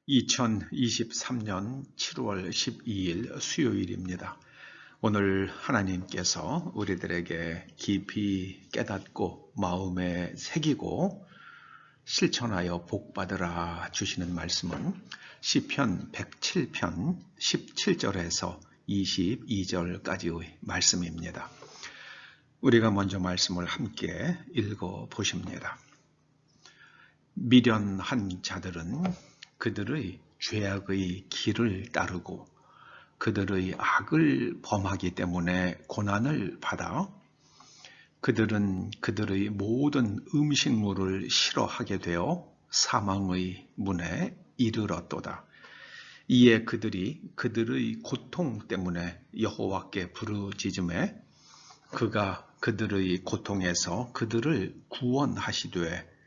2023년 7월 12일 수요일입니다. 오늘 하나님께서 우리들에게 깊이 깨닫고 마음에 새기고 실천하여 복받으라 주시는 말씀은 시편 107편 17절에서 22절까지의 말씀입니다. 우리가 먼저 말씀을 함께 읽어 보십니다. 미련한 자들은 그들의 죄악의 길을 따르고 그들의 악을 범하기 때문에 고난을 받아 그들은 그들의 모든 음식물을 싫어하게 되어 사망의 문에 이르렀도다. 이에 그들이 그들의 고통 때문에 여호와께 부르짖음에 그가 그들의 고통에서 그들을 구원하시되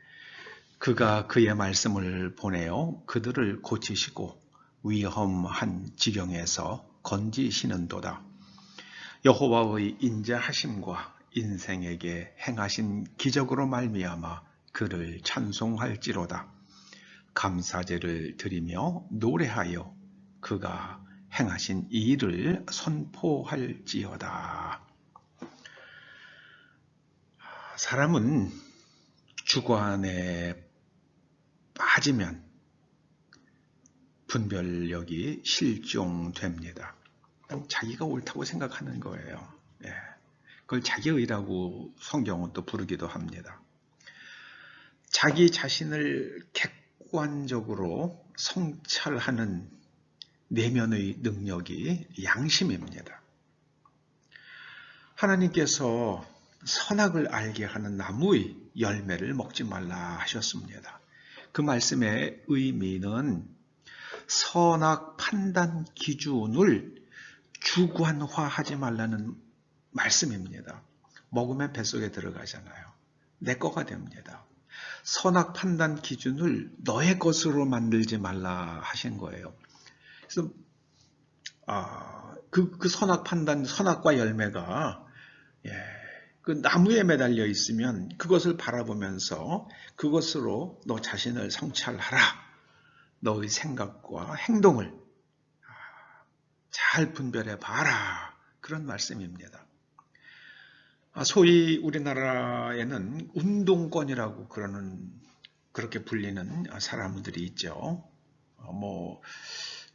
그가 그의 말씀을 보내어 그들을 고치시고 위험한 지경에서 건지시는도다. 여호와의 인자하심과 인생에게 행하신 기적으로 말미암아 그를 찬송할지로다. 감사제를 드리며 노래하여 그가 행하신 이 일을 선포할지어다. 사람은 주관에 빠지면 분별력이 실종됩니다. 자기가 옳다고 생각하는 거예요. 그걸 자기의라고 성경은 또 부르기도 합니다. 자기 자신을 객관적으로 성찰하는 내면의 능력이 양심입니다. 하나님께서 선악을 알게 하는 나무의 열매를 먹지 말라 하셨습니다. 그 말씀의 의미는 선악 판단 기준을 주관화하지 말라는 말씀입니다. 먹으면 뱃속에 들어가잖아요. 내 거가 됩니다. 선악 판단 기준을 너의 것으로 만들지 말라 하신 거예요. 그래서 그 선악 판단, 선악과 열매가 그 나무에 매달려 있으면 그것을 바라보면서 그것으로 너 자신을 성찰하라. 너의 생각과 행동을 잘 분별해 봐라. 그런 말씀입니다. 소위 우리나라에는 운동권이라고 그렇게 불리는 사람들이 있죠.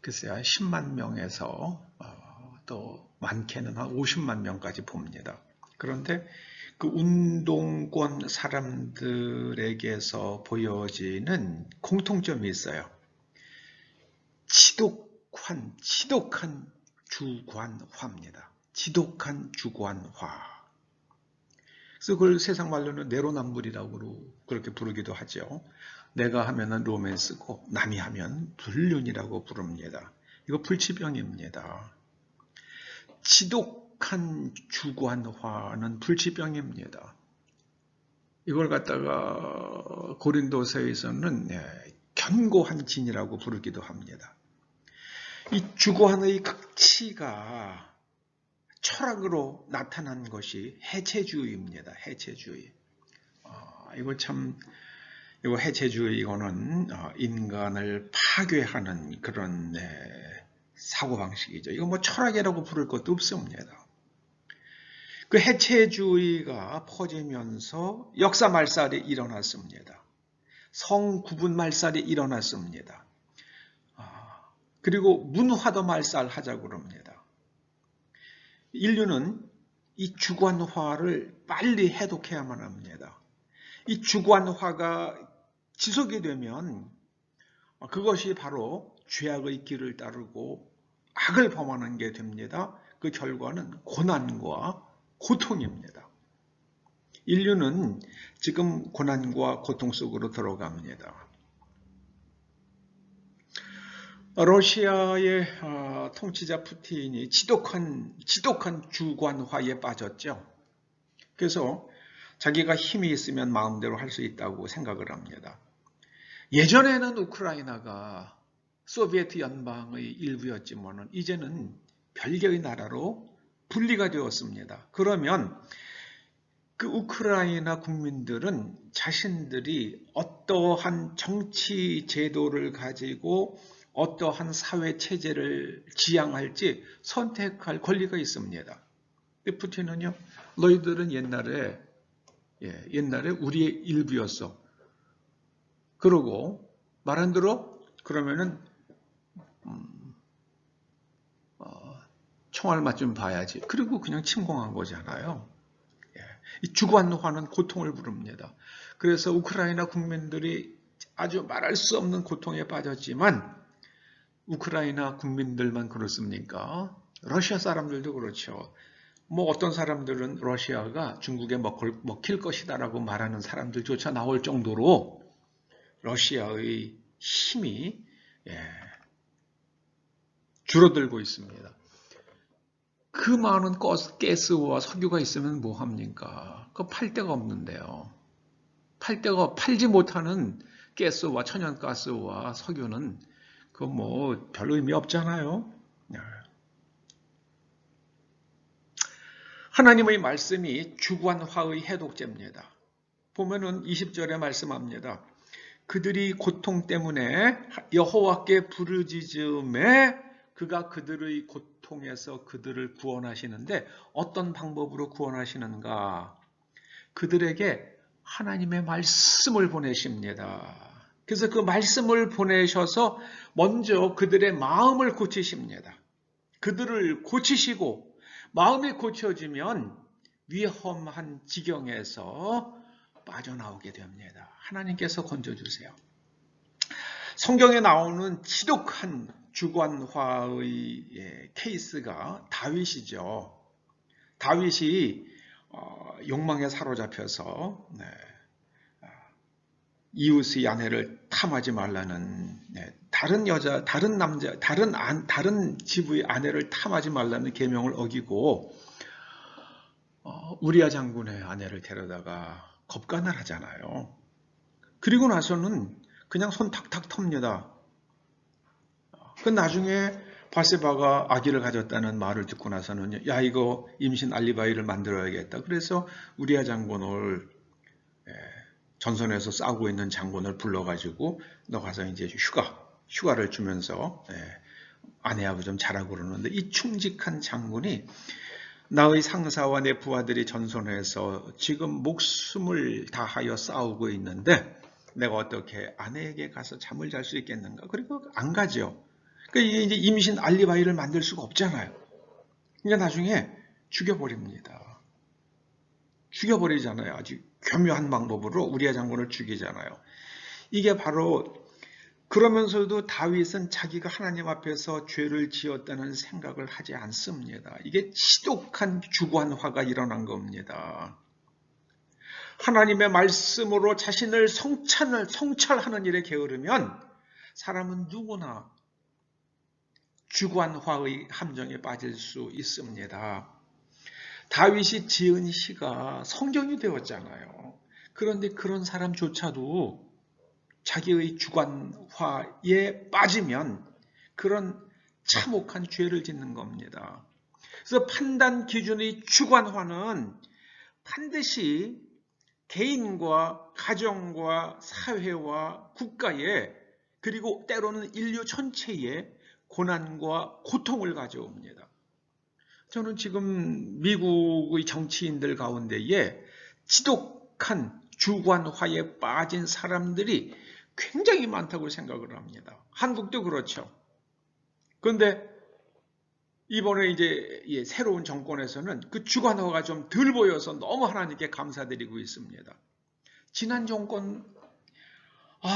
글쎄요, 10만 명에서 또 많게는 한 50만 명까지 봅니다. 그런데 그 운동권 사람들에게서 보여지는 공통점이 있어요. 지독한 주관화입니다. 지독한 주관화. 그래서 그걸 세상 말로는 내로남불이라고 그렇게 부르기도 하죠. 내가 하면은 로맨스고 남이 하면 불륜이라고 부릅니다. 이거 불치병입니다. 지독한 주관화는 불치병입니다. 이걸 갖다가 고린도서에서는 견고한 진이라고 부르기도 합니다. 이 주관의 극치가 철학으로 나타난 것이 해체주의입니다. 해체주의. 이거 해체주의, 이거는 인간을 파괴하는 그런 사고방식이죠. 이거 철학이라고 부를 것도 없습니다. 그 해체주의가 퍼지면서 역사 말살이 일어났습니다. 성구분 말살이 일어났습니다. 그리고 문화도 말살하자고 그럽니다. 인류는 이 주관화를 빨리 해독해야만 합니다. 이 주관화가 지속이 되면 그것이 바로 죄악의 길을 따르고 악을 범하는 게 됩니다. 그 결과는 고난과 고통입니다. 인류는 지금 고난과 고통 속으로 들어갑니다. 러시아의 통치자 푸틴이 지독한 주관화에 빠졌죠. 그래서 자기가 힘이 있으면 마음대로 할 수 있다고 생각을 합니다. 예전에는 우크라이나가 소비에트 연방의 일부였지만 이제는 별개의 나라로 분리가 되었습니다. 그러면 그 우크라이나 국민들은 자신들이 어떠한 정치 제도를 가지고 어떠한 사회 체제를 지향할지 선택할 권리가 있습니다. 푸틴은요, 너희들은 옛날에 우리의 일부였어. 그러고 말 안 들어? 그러면은 총알 맛 좀 봐야지. 그리고 그냥 침공한 거잖아요. 이 주관화는 고통을 부릅니다. 그래서 우크라이나 국민들이 아주 말할 수 없는 고통에 빠졌지만 우크라이나 국민들만 그렇습니까? 러시아 사람들도 그렇죠. 뭐 어떤 사람들은 러시아가 중국에 먹힐 것이다라고 말하는 사람들조차 나올 정도로 러시아의 힘이 줄어들고 있습니다. 그 많은 가스와 석유가 있으면 뭐합니까? 그거 팔 데가 없는데요. 팔지 못하는 가스와 천연가스와 석유는 그거 뭐 별 의미 없잖아요. 하나님의 말씀이 주관화의 해독제입니다. 보면은 20절에 말씀합니다. 그들이 고통 때문에 여호와께 부르짖음에 그가 그들의 고통에서 그들을 구원하시는데 어떤 방법으로 구원하시는가? 그들에게 하나님의 말씀을 보내십니다. 그래서 그 말씀을 보내셔서 먼저 그들의 마음을 고치십니다. 그들을 고치시고 마음이 고쳐지면 위험한 지경에서 빠져나오게 됩니다. 하나님께서 건져주세요. 성경에 나오는 지독한 주관화의 케이스가 다윗이죠. 다윗이 욕망에 사로잡혀서 이웃의 아내를 탐하지 말라는 다른 집의 아내를 탐하지 말라는 계명을 어기고 우리아 장군의 아내를 데려다가 겁간을 하잖아요. 그리고 나서는 그냥 손 탁탁 텁니다. 그 나중에 바세바가 아기를 가졌다는 말을 듣고 나서는 야 이거 임신 알리바이를 만들어야겠다. 그래서 우리아 장군을 전선에서 싸우고 있는 장군을 불러가지고 너 가서 이제 휴가를 주면서 아내하고 좀 자라고 그러는데 이 충직한 장군이 나의 상사와 내 부하들이 전선에서 지금 목숨을 다하여 싸우고 있는데 내가 어떻게 아내에게 가서 잠을 잘 수 있겠는가? 그리고 안 가죠. 그러니까 이게 이제 임신 알리바이를 만들 수가 없잖아요. 그러니까 나중에 죽여버립니다. 죽여버리잖아요. 아주 교묘한 방법으로 우리아 장군을 죽이잖아요. 이게 바로 그러면서도 다윗은 자기가 하나님 앞에서 죄를 지었다는 생각을 하지 않습니다. 이게 지독한 주관화가 일어난 겁니다. 하나님의 말씀으로 자신을 성찰하는 일에 게으르면 사람은 누구나 주관화의 함정에 빠질 수 있습니다. 다윗이 지은 시가 성경이 되었잖아요. 그런데 그런 사람조차도 자기의 주관화에 빠지면 그런 참혹한 죄를 짓는 겁니다. 그래서 판단 기준의 주관화는 반드시 개인과 가정과 사회와 국가에 그리고 때로는 인류 전체에 고난과 고통을 가져옵니다. 저는 지금 미국의 정치인들 가운데에 지독한 주관화에 빠진 사람들이 굉장히 많다고 생각을 합니다. 한국도 그렇죠. 그런데 이번에 이제 새로운 정권에서는 그 주관화가 좀 덜 보여서 너무 하나님께 감사드리고 있습니다. 지난 정권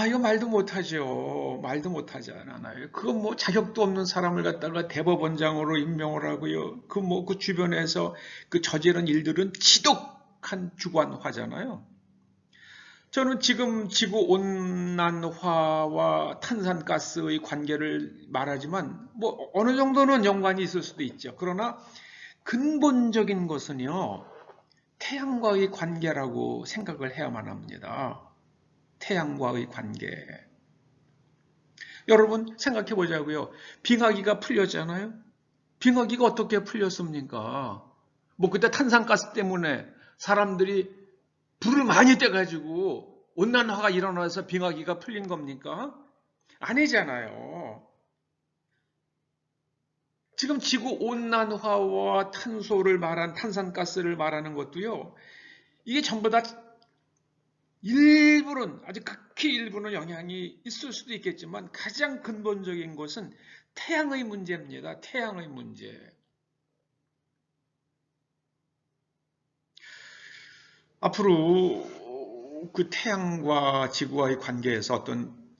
이거 말도 못하죠. 말도 못하지 않아요. 그건 뭐 자격도 없는 사람을 갖다가 대법원장으로 임명을 하고요. 그 주변에서 그 저지른 일들은 지독한 주관화잖아요. 저는 지금 지구온난화와 탄산가스의 관계를 말하지만 뭐 어느 정도는 연관이 있을 수도 있죠. 그러나 근본적인 것은요. 태양과의 관계라고 생각을 해야만 합니다. 태양과의 관계. 여러분 생각해 보자고요. 빙하기가 풀렸잖아요. 빙하기가 어떻게 풀렸습니까? 뭐 그때 탄산가스 때문에 사람들이 불을 많이 떼가지고 온난화가 일어나서 빙하기가 풀린 겁니까? 아니잖아요. 지금 지구 온난화와 탄소를 말한 탄산가스를 말하는 것도요. 이게 전부 다 일부는 아주 극히 일부는 영향이 있을 수도 있겠지만 가장 근본적인 것은 태양의 문제입니다. 태양의 문제. 앞으로 그 태양과 지구와의 관계에서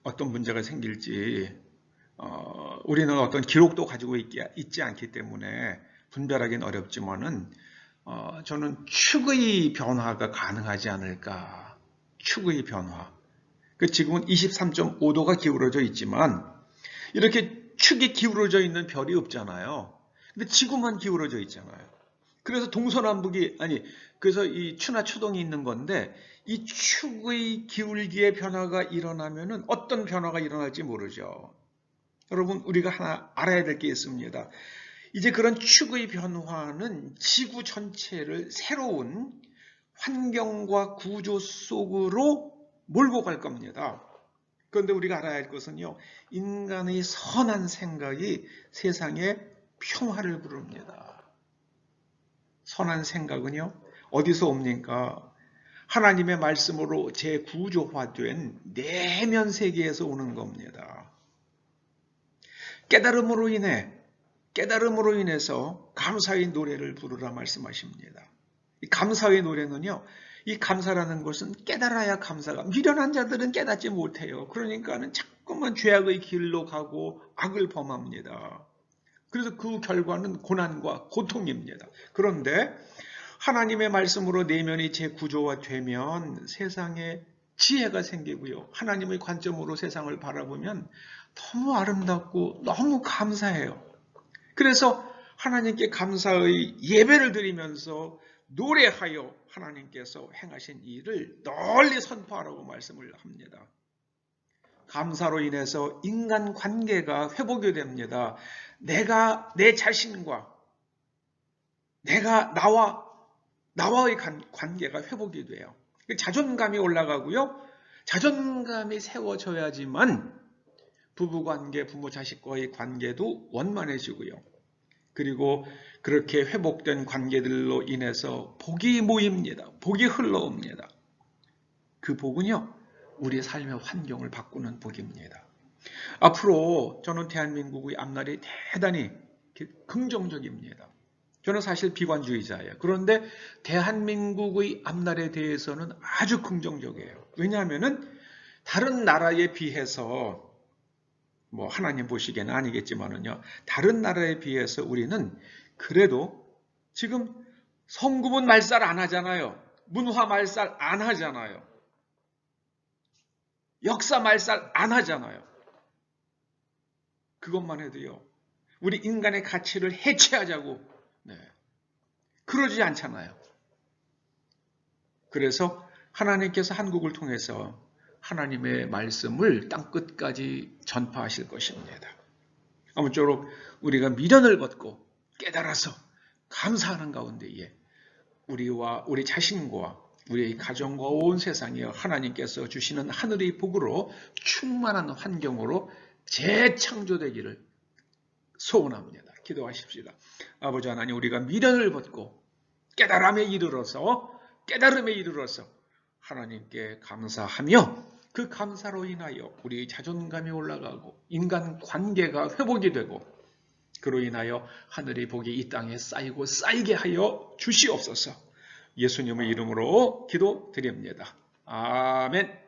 어떤 문제가 생길지 우리는 어떤 기록도 가지고 있지 않기 때문에 분별하기는 어렵지만은 저는 축의 변화가 가능하지 않을까. 축의 변화. 그 지금은 23.5도가 기울어져 있지만 이렇게 축이 기울어져 있는 별이 없잖아요. 근데 지구만 기울어져 있잖아요. 그래서 동서남북이 그래서 이 추나 추동이 있는 건데 이 축의 기울기의 변화가 일어나면은 어떤 변화가 일어날지 모르죠. 여러분 우리가 하나 알아야 될 게 있습니다. 이제 그런 축의 변화는 지구 전체를 새로운 환경과 구조 속으로 몰고 갈 겁니다. 그런데 우리가 알아야 할 것은요. 인간의 선한 생각이 세상에 평화를 부릅니다. 선한 생각은요. 어디서 옵니까? 하나님의 말씀으로 재구조화된 내면 세계에서 오는 겁니다. 깨달음으로 인해서 감사의 노래를 부르라 말씀하십니다. 이 감사의 노래는요. 이 감사라는 것은 깨달아야 감사가. 미련한 자들은 깨닫지 못해요. 그러니까는 자꾸만 죄악의 길로 가고 악을 범합니다. 그래서 그 결과는 고난과 고통입니다. 그런데 하나님의 말씀으로 내면이 재구조화되면 세상에 지혜가 생기고요. 하나님의 관점으로 세상을 바라보면 너무 아름답고 너무 감사해요. 그래서 하나님께 감사의 예배를 드리면서 노래하여 하나님께서 행하신 일을 널리 선포하라고 말씀을 합니다. 감사로 인해서 인간 관계가 회복이 됩니다. 내가 내 자신과 나와의 관계가 회복이 돼요. 자존감이 올라가고요. 자존감이 세워져야지만 부부관계, 부모 자식과의 관계도 원만해지고요. 그리고 그렇게 회복된 관계들로 인해서 복이 모입니다. 복이 흘러옵니다. 그 복은요. 우리의 삶의 환경을 바꾸는 복입니다. 앞으로 저는 대한민국의 앞날이 대단히 긍정적입니다. 저는 사실 비관주의자예요. 그런데 대한민국의 앞날에 대해서는 아주 긍정적이에요. 왜냐하면 다른 나라에 비해서 하나님 보시기에는 아니겠지만은요. 다른 나라에 비해서 우리는 그래도 지금 성구분 말살 안 하잖아요. 문화 말살 안 하잖아요. 역사 말살 안 하잖아요. 그것만 해도요. 우리 인간의 가치를 해체하자고 그러지 않잖아요. 그래서 하나님께서 한국을 통해서 하나님의 말씀을 땅끝까지 전파하실 것입니다. 아무쪼록 우리가 미련을 벗고 깨달아서 감사하는 가운데에 우리와 우리 자신과 우리의 가정과 온 세상에 하나님께서 주시는 하늘의 복으로 충만한 환경으로 재창조되기를 소원합니다. 기도하십시다. 아버지 하나님, 우리가 미련을 벗고 깨달음에 이르러서 하나님께 감사하며 그 감사로 인하여 우리의 자존감이 올라가고 인간 관계가 회복이 되고 그로 인하여 하늘의 복이 이 땅에 쌓이고 쌓이게 하여 주시옵소서. 예수님의 이름으로 기도드립니다. 아멘.